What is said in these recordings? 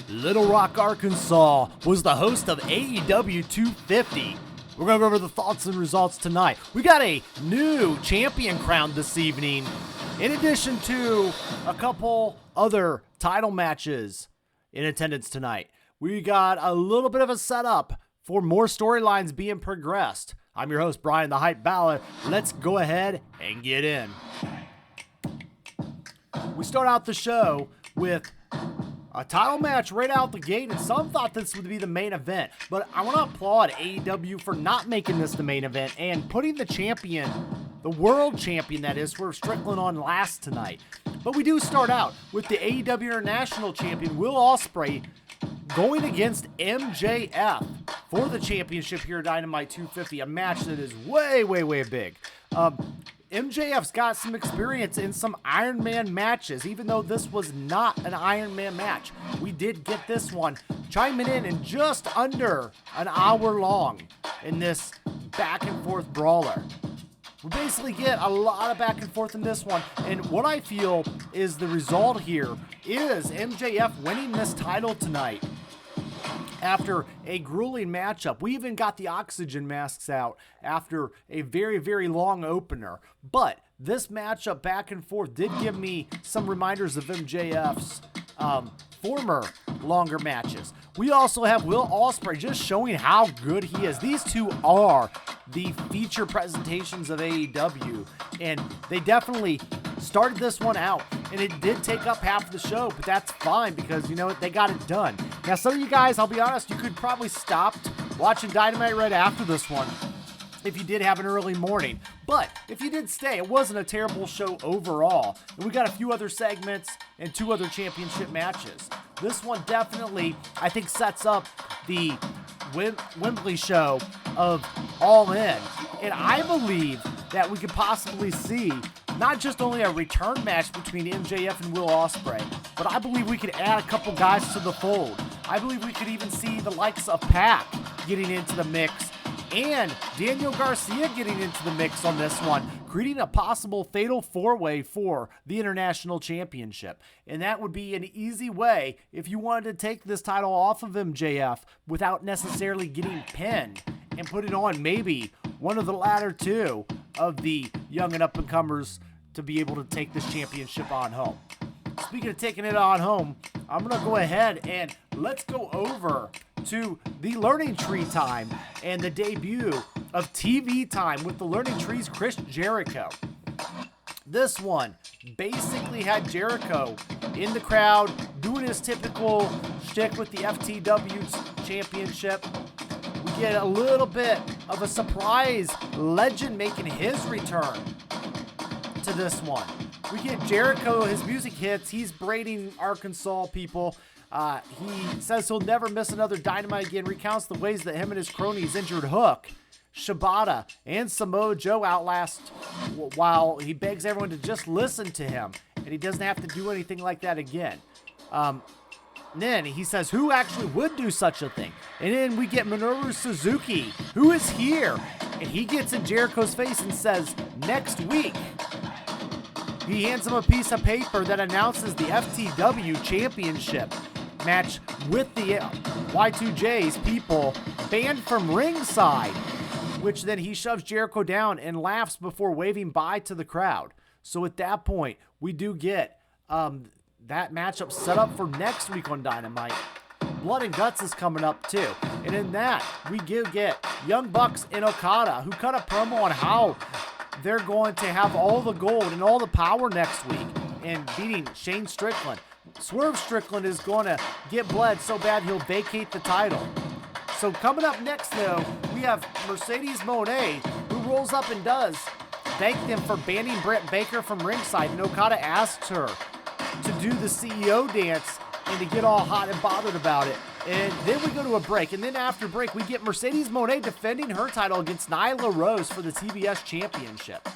Little Rock, Arkansas was the host of AEW 250. We're going to go over the thoughts and results tonight. We got a new champion crowned this evening, in addition to a couple other title matches in attendance tonight. We got a little bit of a setup for more storylines being progressed. I'm your host, Bryan, the Hype Ballard. Let's go ahead and get in. We start out the show with a title match right out the gate, and some thought this would be the main event, but I want to applaud AEW for not making this the main event and putting the champion, the world champion that is, for Strickland on last tonight. But we do start out with the AEW International Champion, Will Ospreay, going against MJF for the championship here at Dynamite 250, a match that is way, way, way big. MJF's got some experience in some Iron Man matches, even though this was not an Iron Man match. We did get this one chiming in just under an hour long in this back and forth brawler. We basically get a lot of back and forth in this one, and what I feel is the result here is MJF winning this title tonight after a grueling matchup. We even got the oxygen masks out after a very, very long opener. But this matchup back and forth did give me some reminders of MJF's former longer matches. We also have Will Ospreay just showing how good he is. These two are the feature presentations of AEW, and they definitely started this one out, and it did take up half of the show, but that's fine because, you know what, they got it done. Now, some of you guys, I'll be honest, you could probably stop watching Dynamite right after this one if you did have an early morning, but if you did stay, it wasn't a terrible show overall, and we got a few other segments and two other championship matches. This one definitely, I think, sets up the Wembley show of All In, and I believe that we could possibly see not just only a return match between MJF and Will Ospreay, but I believe we could add a couple guys to the fold. I believe we could even see the likes of Pac getting into the mix and Daniel Garcia getting into the mix on this one, creating a possible fatal four-way for the International Championship. And that would be an easy way if you wanted to take this title off of MJF without necessarily getting pinned and put it on maybe one of the latter two of the young and up-and-comers to be able to take this championship on home. Speaking of taking it on home, I'm going to go ahead and let's go over to the Learning Tree time and the debut of TV Time with the Learning Tree's Chris Jericho. This one basically had Jericho in the crowd doing his typical shtick with the FTW championship. We get a little bit of a surprise legend making his return to this one. We get Jericho, his music hits, he's braiding Arkansas people. He says he'll never miss another Dynamite again, recounts the ways that him and his cronies injured Hook, Shibata, and Samoa Joe outlast while he begs everyone to just listen to him, and he doesn't have to do anything like that again. Then he says who actually would do such a thing, and then we get Minoru Suzuki, who is here, and he gets in Jericho's face and says next week. He hands him a piece of paper that announces the FTW championship match with the Y2J's people banned from ringside, which then he shoves Jericho down and laughs before waving bye to the crowd. So at that point, we do get that matchup set up for next week on Dynamite. Blood and Guts is coming up too. And in that, we do get Young Bucks and Okada, who cut a promo on how they're going to have all the gold and all the power next week and beating Shane Strickland. Swerve Strickland is going to get bled so bad he'll vacate the title. So coming up next, though, we have Mercedes Moné, who rolls up and does thank them for banning Britt Baker from ringside, and Okada asks her to do the CEO dance and to get all hot and bothered about it. And then we go to a break, and then after break, we get Mercedes Moné defending her title against Nyla Rose for the TBS Championship.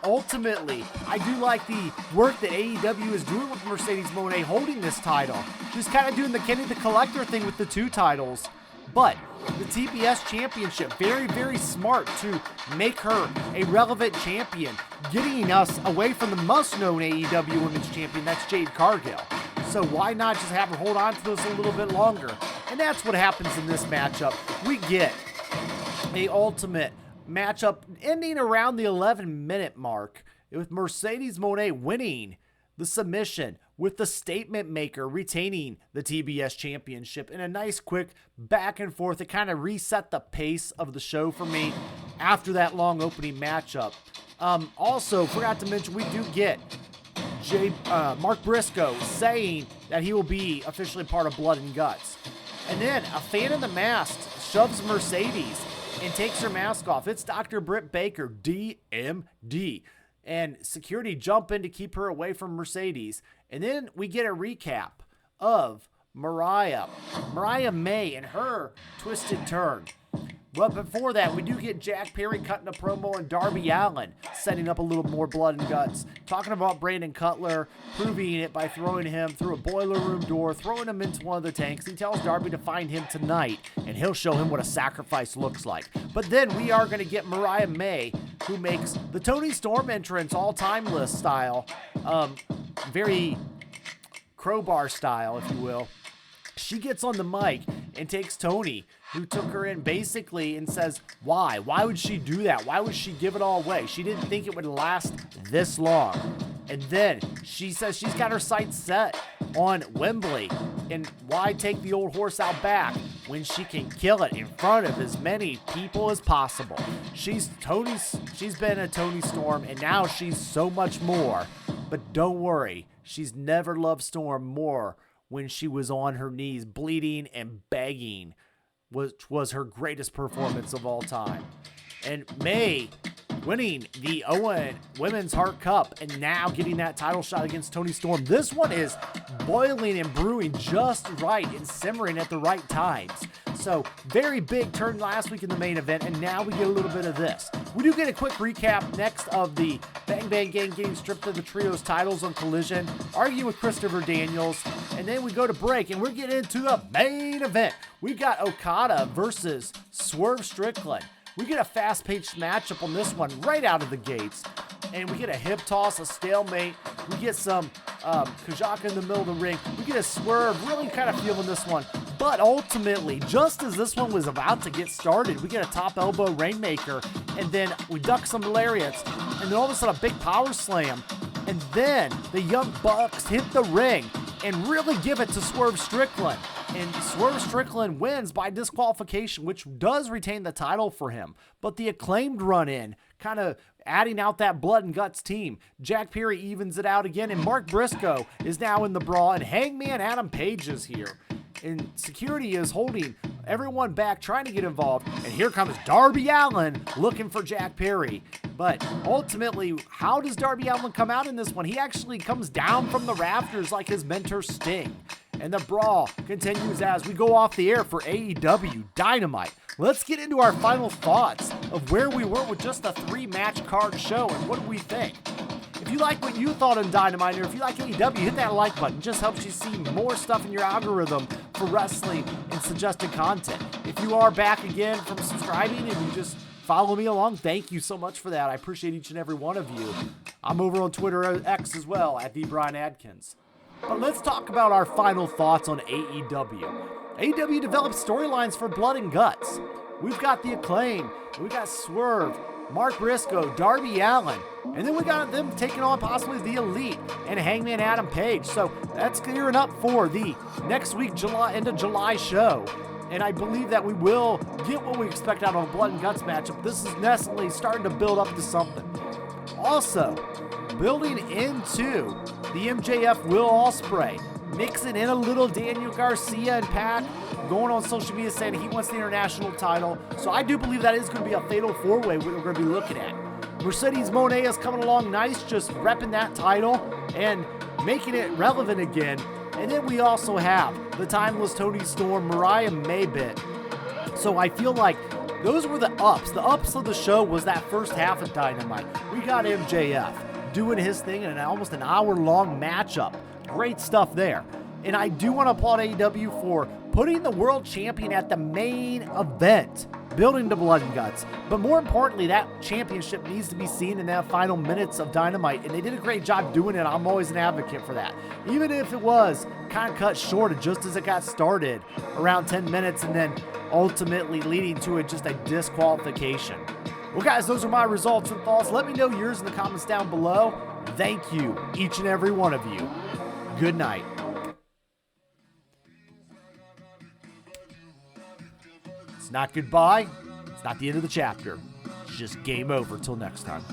Ultimately, I do like the work that AEW is doing with Mercedes Moné holding this title. She's kind of doing the Kenny the Collector thing with the two titles. But the TBS Championship, very, very smart to make her a relevant champion, getting us away from the most-known AEW Women's Champion, that's Jade Cargill. So why not just have her hold on to this a little bit longer? And that's what happens in this matchup. We get a ultimate matchup ending around the 11-minute mark with Mercedes Moné winning the submission, with the statement maker retaining the TBS championship in a nice quick back and forth. It kind of reset the pace of the show for me after that long opening matchup. Also, forgot to mention, we do get Mark Briscoe saying that he will be officially part of Blood and Guts. And then a fan in the mask shoves Mercedes and takes her mask off. It's Dr. Britt Baker, DMD. And security jump in to keep her away from Mercedes. And then we get a recap of Mariah May and her twisted turn. But before that, we do get Jack Perry cutting a promo and Darby Allin setting up a little more Blood and Guts, talking about Brandon Cutler, proving it by throwing him through a boiler room door, throwing him into one of the tanks. He tells Darby to find him tonight, and he'll show him what a sacrifice looks like. But then we are going to get Mariah May, who makes the Toni Storm entrance all timeless style, very crowbar style, if you will. She gets on the mic and takes Toni, who took her in basically, and says, why? Why would she do that? Why would she give it all away? She didn't think it would last this long. And then she says she's got her sights set on Wembley. And why take the old horse out back when she can kill it in front of as many people as possible? She's been a Toni Storm, and now she's so much more. But don't worry, she's never loved Storm more when she was on her knees bleeding and begging, which was her greatest performance of all time. And May winning the Owen Women's Heart Cup and now getting that title shot against Toni Storm. This one is boiling and brewing just right and simmering at the right times. So very big turn last week in the main event, and now we get a little bit of this. We do get a quick recap next of the Bang Bang Gang getting stripped of the trios titles on Collision, arguing with Christopher Daniels, and then we go to break and we're getting into the main event. We got Okada versus Swerve Strickland. We get a fast-paced matchup on this one right out of the gates. And we get a hip toss, a stalemate. We get some Kajaka in the middle of the ring. We get a Swerve, really kind of feeling this one. But ultimately, just as this one was about to get started, we get a top elbow Rainmaker. And then we duck some lariats. And then all of a sudden, a big power slam. And then the Young Bucks hit the ring and really give it to Swerve Strickland. And Swerve Strickland wins by disqualification, which does retain the title for him. But the Acclaimed run in, kind of adding out that Blood and Guts team. Jack Perry evens it out again, and Mark Briscoe is now in the brawl, and Hangman Adam Page is here. And security is holding everyone back, trying to get involved. And here comes Darby Allin looking for Jack Perry. But ultimately, how does Darby Allin come out in this one? He actually comes down from the rafters like his mentor Sting. And the brawl continues as we go off the air for AEW Dynamite. Let's get into our final thoughts of where we were with just a 3-match card show and what do we think. If you like what you thought on Dynamite, or if you like AEW, hit that like button. It just helps you see more stuff in your algorithm for wrestling and suggested content. If you are back again from subscribing and you just follow me along, thank you so much for that. I appreciate each and every one of you. I'm over on Twitter X as well at @TheBryanAdkins. But let's talk about our final thoughts on AEW. AEW developed storylines for Blood and Guts. We've got the Acclaim, we got Swerve, Mark Briscoe, Darby Allin, and then we got them taking on possibly the Elite and Hangman Adam Page. So that's gearing up for the next week, end of July show. And I believe that we will get what we expect out of a Blood and Guts matchup. This is necessarily starting to build up to something. Also, building into the MJF Will Ospreay, mixing in a little Daniel Garcia and Pac, going on social media saying he wants the international title. So I do believe that is going to be a fatal 4-way we're going to be looking at. Mercedes Moné is coming along nice, just repping that title and making it relevant again. And then we also have the timeless Toni Storm, Mariah May bit. So I feel like those were the ups. The ups of the show was that first half of Dynamite. We got MJF doing his thing in almost an hour-long matchup. Great stuff there. And I do want to applaud AEW for putting the world champion at the main event. building to blood and guts. But more importantly, that championship needs to be seen in that final minutes of Dynamite, and they did a great job doing it. I'm always an advocate for that. Even if it was kind of cut short just as it got started, around 10 minutes, and then ultimately leading to just a disqualification. Well, guys, those are my results and thoughts. Let me know yours in the comments down below. Thank you, each and every one of you. Good night. It's not goodbye. It's not the end of the chapter. It's just game over till next time.